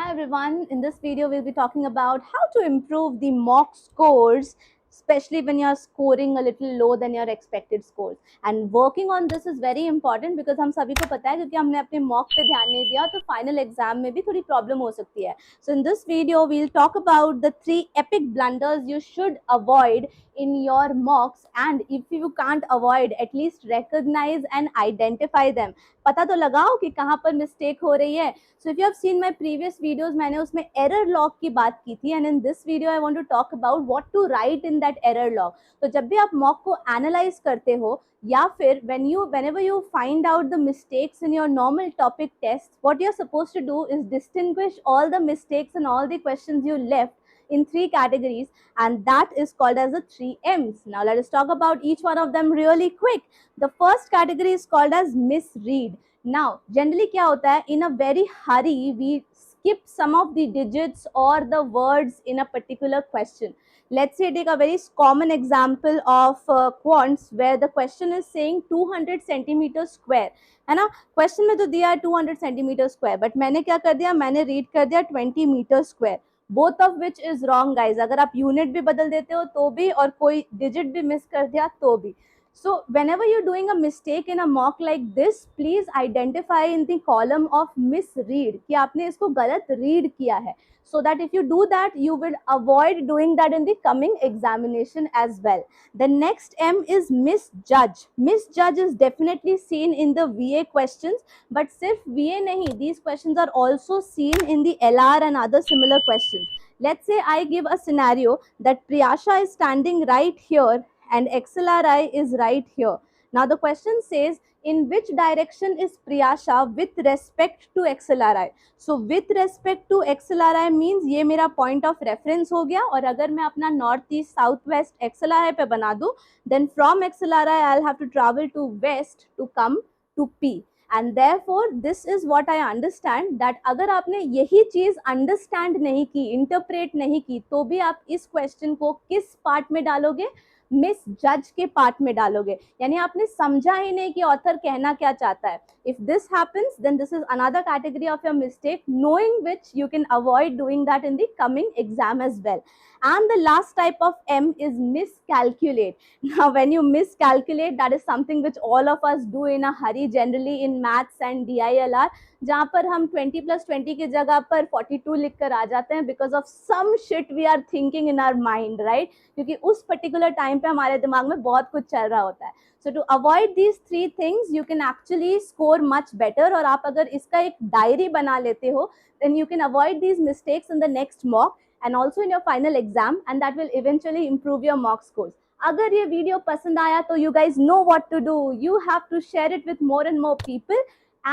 Hi everyone, in this video we'll be talking about how to improve the mock scores, especially when you're scoring a little low than your expected scores. And working on this is very important because हम सभी को पता है क्योंकि हमने अपने mock पे ध्यान नहीं दिया तो final exam में भी थोड़ी problem हो सकती है. So in this video we'll talk about the 3 epic blunders you should avoid in your mocks, and if you can't avoid, at least recognize and identify them. पता तो लगाओ कि कहाँ पर मिस्टेक हो रही है. So if you have seen my previous videos, मैंने उसमें error log की बात की थी, and in this video I want to talk about what to write in that error log. तो जब भी आप mock को analyze करते हो या फिर whenever you find out the mistakes in your normal topic test, what you're supposed to do is distinguish all the mistakes and all the questions you left in 3 categories, and that is called as the 3 M's. Now let us talk about each one of them really quick. The first category is called as misread. Now generally क्या होता है, in a very hurry we skip some of the digits or the words in a particular question. Let's say take a very common example of quants where the question is saying 200 centimeters square, है ना. Question में तो दिया है 200 centimetre square, but मैंने क्या कर दिया, मैंने रीड कर दिया 20 meter square. Both of which is wrong guys. अगर आप यूनिट भी बदल देते हो तो भी, और कोई डिजिट भी मिस कर दिया तो भी. So whenever you're doing a mistake in a mock like this, please identify in the column of misread कि आपने इसको गलत read किया है, so that if you do that you will avoid doing that in the coming examination as well. The next M is misjudge. Misjudge is definitely seen in the VA questions, but सिर्फ VA नहीं, these questions are also seen in the LR and other similar questions. Let's say I give a scenario that Priyasha is standing right here and XLRI is right here. Now the question says, in which direction is Priyasha with respect to XLRI? So with respect to XLRI means ये मेरा point of reference हो गया, और अगर मैं अपना north east south west XLRI पे बना दूँ, then from XLRI I'll have to travel to west to come to P. And therefore this is what I understand, that अगर आपने यही चीज understand नहीं की, interpret नहीं की, तो भी आप इस question को किस part में डालोगे, मिस जज के पार्ट में डालोगे. यानी आपने समझा ही नहीं कि ऑथर कहना क्या चाहता है. If this happens then this is another category of your mistake, knowing which you can avoid doing that in the coming exam as well. And the last type of M is miscalculate. Now when you miscalculate, that is something which all of us do in a hurry generally in maths and DILR, जहाँ पर हम 20 + 20 की जगह पर 42 लिख कर आ जाते हैं because of some shit we are thinking in our mind, right? क्योंकि उस particular time पे हमारे दिमाग में बहुत कुछ चल रहा होता है. So to avoid these 3 things you can actually score much better. और आप अगर इसका एक डायरी बना लेते हो, then you can avoid these mistakes in the next mock and also in your final exam, and that will eventually improve your mock scores. अगर ये वीडियो पसंद आया तो you guys know what to do. You have to share it with more and more people,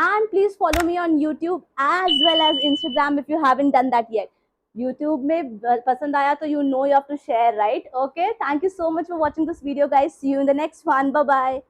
and please follow me on YouTube as well as Instagram if you haven't done that yet. YouTube में पसंद आया तो you know you have to share, right? Okay, thank you so much for watching this video guys. See you in the next one. Bye bye.